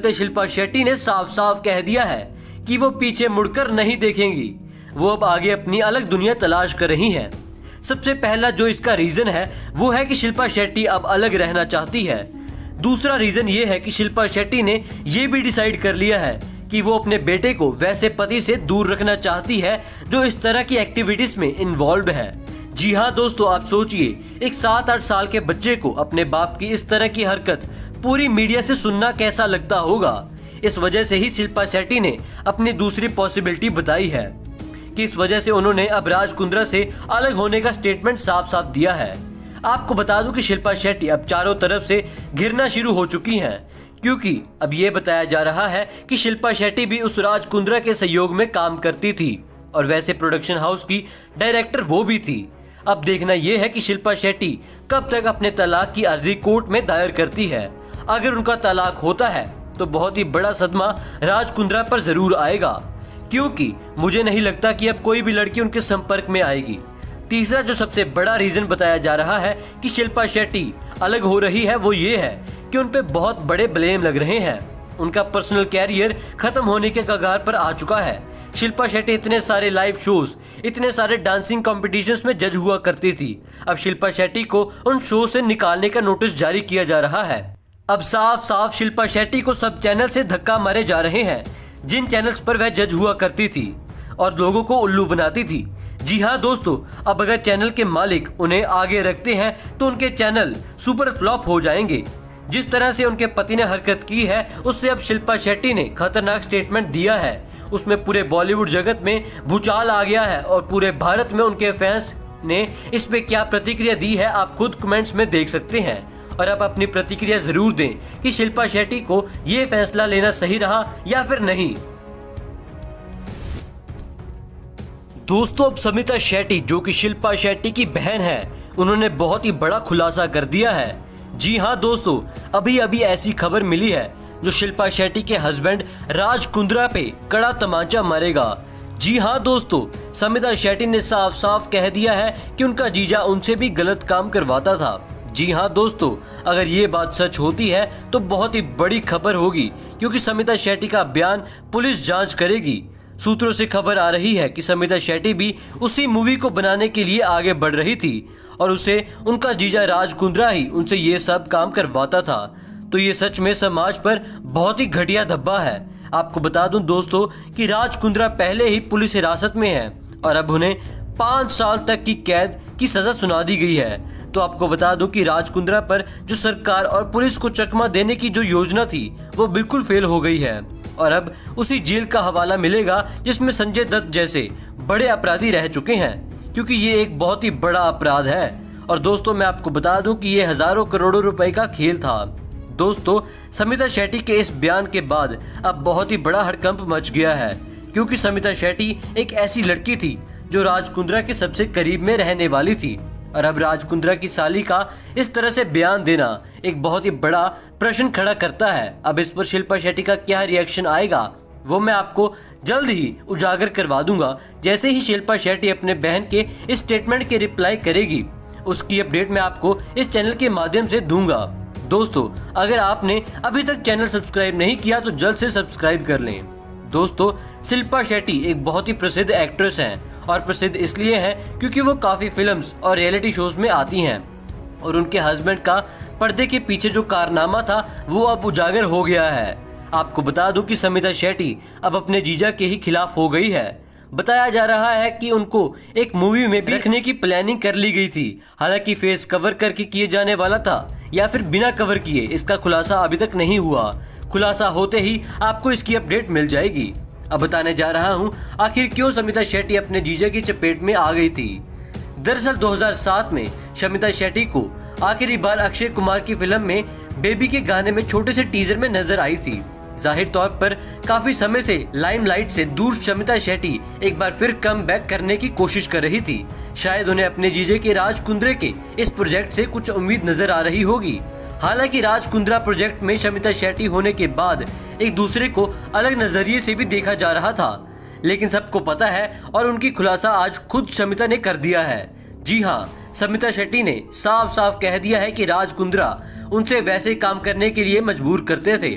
शिल्पा शेट्टी ने साफ साफ कह दिया है कि वो पीछे मुड़कर नहीं देखेंगी। वो अब आगे अपनी अलग दुनिया तलाश कर रही हैं। सबसे पहला जो इसका रीजन है वो है कि शिल्पा शेट्टी अब अलग रहना चाहती है। दूसरा रीजन ये है कि शिल्पा शेट्टी ने ये भी डिसाइड कर लिया है कि वो अपने बेटे को वैसे पति से दूर रखना चाहती है जो इस तरह की एक्टिविटीज में इन्वॉल्व है। जी हाँ दोस्तों, आप सोचिए, एक 7-8 साल के बच्चे को अपने बाप की इस तरह की हरकत पूरी मीडिया से सुनना कैसा लगता होगा। इस वजह से ही शिल्पा शेट्टी ने अपनी दूसरी पॉसिबिलिटी बताई है कि इस वजह से उन्होंने अब राज कुंद्रा से अलग होने का स्टेटमेंट साफ साफ दिया है। आपको बता दूं कि शिल्पा शेट्टी अब चारों तरफ से घिरना शुरू हो चुकी हैं, क्योंकि अब ये बताया जा रहा है कि शिल्पा शेट्टी भी उस राज कुंद्रा के सहयोग में काम करती थी और वैसे प्रोडक्शन हाउस की डायरेक्टर वो भी थी। अब देखना यह है कि शिल्पा शेट्टी कब तक अपने तलाक की अर्जी कोर्ट में दायर करती है। अगर उनका तलाक होता है तो बहुत ही बड़ा सदमा राज कुंद्रा पर जरूर आएगा, क्योंकि मुझे नहीं लगता कि अब कोई भी लड़की उनके संपर्क में आएगी। तीसरा जो सबसे बड़ा रीजन बताया जा रहा है कि शिल्पा शेट्टी अलग हो रही है वो ये है कि उन पे बहुत बड़े ब्लेम लग रहे हैं। उनका पर्सनल कैरियर खत्म होने के कगार पर आ चुका है। शिल्पा शेट्टी इतने सारे लाइव शोज, इतने सारे डांसिंग कॉम्पिटिशन्स में जज हुआ करती थी। अब शिल्पा शेट्टी को उन शो से निकालने का नोटिस जारी किया जा रहा है। अब साफ साफ शिल्पा शेट्टी को सब चैनल से धक्का मारे जा रहे हैं जिन चैनल्स पर वह जज हुआ करती थी और लोगों को उल्लू बनाती थी। जी हाँ दोस्तों, अब अगर चैनल के मालिक उन्हें आगे रखते हैं तो उनके चैनल सुपर फ्लॉप हो जाएंगे। जिस तरह से उनके पति ने हरकत की है उससे अब शिल्पा शेट्टी ने खतरनाक स्टेटमेंट दिया है। उसमें पूरे बॉलीवुड जगत में भूचाल आ गया है और पूरे भारत में उनके फैंस ने इस पे क्या प्रतिक्रिया दी है आप खुद कमेंट्स में देख सकते हैं। और आप अपनी प्रतिक्रिया जरूर दें कि शिल्पा शेट्टी को ये फैसला लेना सही रहा या फिर नहीं। दोस्तों, अब समिता शेट्टी जो कि शिल्पा शेट्टी की बहन है, उन्होंने बहुत ही बड़ा खुलासा कर दिया है। जी हाँ दोस्तों, अभी अभी ऐसी खबर मिली है जो शिल्पा शेट्टी के हस्बैंड राज कुंद्रा पे कड़ा तमाचा मारेगा। जी हाँ दोस्तों, समिता शेट्टी ने साफ साफ कह दिया है कि उनका जीजा उनसे भी गलत काम करवाता था। जी हाँ दोस्तों, अगर ये बात सच होती है तो बहुत ही बड़ी खबर होगी, क्योंकि समिता शेट्टी का बयान पुलिस जांच करेगी। सूत्रों से खबर आ रही है कि समिता शेट्टी भी उसी मूवी को बनाने के लिए आगे बढ़ रही थी और उसे उनका जीजा राज कुंद्रा ही उनसे ये सब काम करवाता था। तो ये सच में समाज पर बहुत ही घटिया धब्बा है। आपको बता दूं दोस्तों कि राज कुंद्रा पहले ही पुलिस हिरासत में है और अब उन्हें 5 साल तक की कैद की सजा सुना दी गई है। तो आपको बता दूं कि राज कुंद्रा पर जो सरकार और पुलिस को चकमा देने की जो योजना थी वो बिल्कुल फेल हो गई है और अब उसी जेल का हवाला मिलेगा जिसमें संजय दत्त जैसे बड़े अपराधी रह चुके हैं, क्योंकि ये एक बहुत ही बड़ा अपराध है। और दोस्तों, मैं आपको बता दूं कि ये हजारों करोड़ों रुपए का खेल था। दोस्तों, समिता शेट्टी के इस बयान के बाद अब बहुत ही बड़ा हड़कंप मच गया है, क्योंकि समिता शेट्टी एक ऐसी लड़की थी जो राज कुंद्रा के सबसे करीब में रहने वाली थी और अब राज कुंद्रा की साली का इस तरह से बयान देना एक बहुत ही बड़ा प्रश्न खड़ा करता है। अब इस पर शिल्पा शेट्टी का क्या रिएक्शन आएगा वो मैं आपको जल्द ही उजागर करवा दूंगा। जैसे ही शिल्पा शेट्टी अपने बहन के इस स्टेटमेंट के रिप्लाई करेगी उसकी अपडेट मैं आपको इस चैनल के माध्यम से दूंगा। दोस्तों, अगर आपने अभी तक चैनल सब्सक्राइब नहीं किया तो जल्द से सब्सक्राइब कर लें। दोस्तों, शिल्पा शेट्टी एक बहुत ही प्रसिद्ध एक्ट्रेस हैं और प्रसिद्ध इसलिए हैं क्योंकि वो काफी फिल्म्स और रियलिटी शोज में आती हैं और उनके हस्बैंड का पर्दे के पीछे जो कारनामा था वो अब उजागर हो गया है। आपको बता दूं कि समिता शेट्टी अब अपने जीजा के ही खिलाफ हो गई है। बताया जा रहा है कि उनको एक मूवी में भी रखने की प्लानिंग कर ली गई थी। हालांकि फेस कवर करके किए जाने वाला था या फिर बिना कवर किए, इसका खुलासा अभी तक नहीं हुआ। खुलासा होते ही आपको इसकी अपडेट मिल जाएगी। अब बताने जा रहा हूँ आखिर क्यों समिता शेट्टी अपने जीजा की चपेट में आ गई थी। दरअसल 2007 में समिता शेट्टी को आखिरी बार अक्षय कुमार की फिल्म में बेबी के गाने में छोटे से टीजर में नजर आई थी। जाहिर तौर पर काफी समय से लाइमलाइट से दूर समिता शेट्टी एक बार फिर कम बैक करने की कोशिश कर रही थी। शायद उन्हें अपने जीजे के राज कुंद्रे के इस प्रोजेक्ट से कुछ उम्मीद नजर आ रही होगी। हालांकि राज कुंद्रा प्रोजेक्ट में समिता शेट्टी होने के बाद एक दूसरे को अलग नजरिए से भी देखा जा रहा था, लेकिन सबको पता है और उनकी खुलासा आज खुद समिता ने कर दिया है। जी हाँ, समिता शेट्टी ने साफ साफ कह दिया है कि राज कुंद्रा उनसे वैसे काम करने के लिए मजबूर करते थे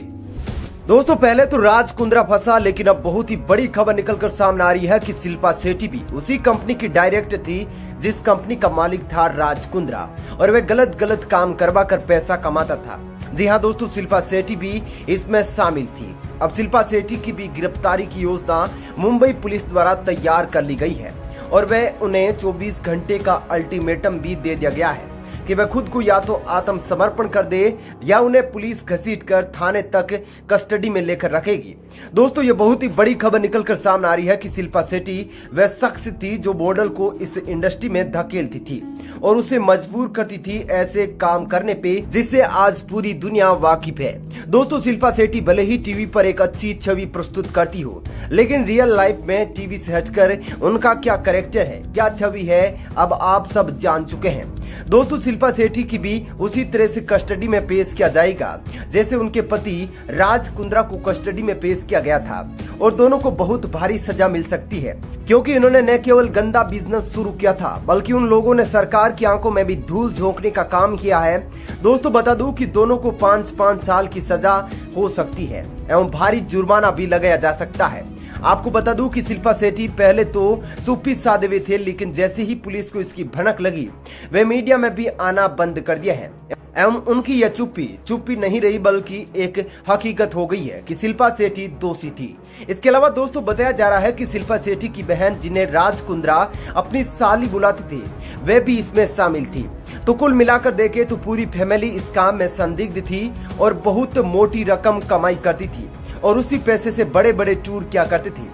दोस्तों पहले तो राज कुंद्रा फंसा, लेकिन अब बहुत ही बड़ी खबर निकलकर सामने आ रही है कि शिल्पा शेट्टी भी उसी कंपनी की डायरेक्टर थी जिस कंपनी का मालिक था राज कुंद्रा, और वे गलत गलत काम करवा कर पैसा कमाता था। जी हाँ दोस्तों, शिल्पा शेट्टी भी इसमें शामिल थी। अब शिल्पा शेट्टी की भी गिरफ्तारी की योजना मुंबई पुलिस द्वारा तैयार कर ली गई है और वह उन्हें 24 घंटे का अल्टीमेटम भी दे दिया गया है कि वह खुद को या तो आत्मसमर्पण कर दे या उन्हें पुलिस घसीटकर थाने तक कस्टडी में लेकर रखेगी। दोस्तों ये बहुत ही बड़ी खबर निकलकर सामने आ रही है कि शिल्पा शेट्टी वह शख्स थी जो मॉडल को इस इंडस्ट्री में धकेलती थी और उसे मजबूर करती थी ऐसे काम करने पे जिससे आज पूरी दुनिया वाकिफ है। दोस्तों शिल्पा शेट्टी भले ही टीवी पर एक अच्छी छवि प्रस्तुत करती हो, लेकिन रियल लाइफ में टीवी से हटकर उनका क्या कैरेक्टर है, क्या छवि है, अब आप सब जान चुके हैं। दोस्तों शिल्पा शेट्टी की भी उसी तरह से कस्टडी में पेश किया जाएगा जैसे उनके पति राज कुंद्रा को कस्टडी में पेश किया गया था, और दोनों को बहुत भारी सजा मिल सकती है क्योंकि उन्होंने न केवल गंदा बिजनेस शुरू किया था बल्कि उन लोगों ने सरकार की आंखों में भी धूल झोंकने का काम किया है। दोस्तों बता दूं कि दोनों को 5-5 साल की सजा हो सकती है एवं भारी जुर्माना भी लगाया जा सकता है। आपको बता दूं कि शिल्पा शेट्टी पहले तो चुप्पी साधे हुए थे, लेकिन जैसे ही पुलिस को इसकी भनक लगी वे मीडिया में भी आना बंद कर दिया है एवं उनकी यह चुप्पी नहीं रही बल्कि एक हकीकत हो गई है कि शिल्पा शेट्टी दोषी थी। इसके अलावा दोस्तों बताया जा रहा है कि शिल्पा शेट्टी की बहन जिन्हें राज कुंद्रा अपनी साली बुलाते थे वे भी इसमें शामिल थी। तो कुल मिलाकर देखें तो पूरी फैमिली इस काम में संदिग्ध थी और बहुत मोटी रकम कमाई करती थी और उसी पैसे से बड़े बड़े टूर किया करती थी।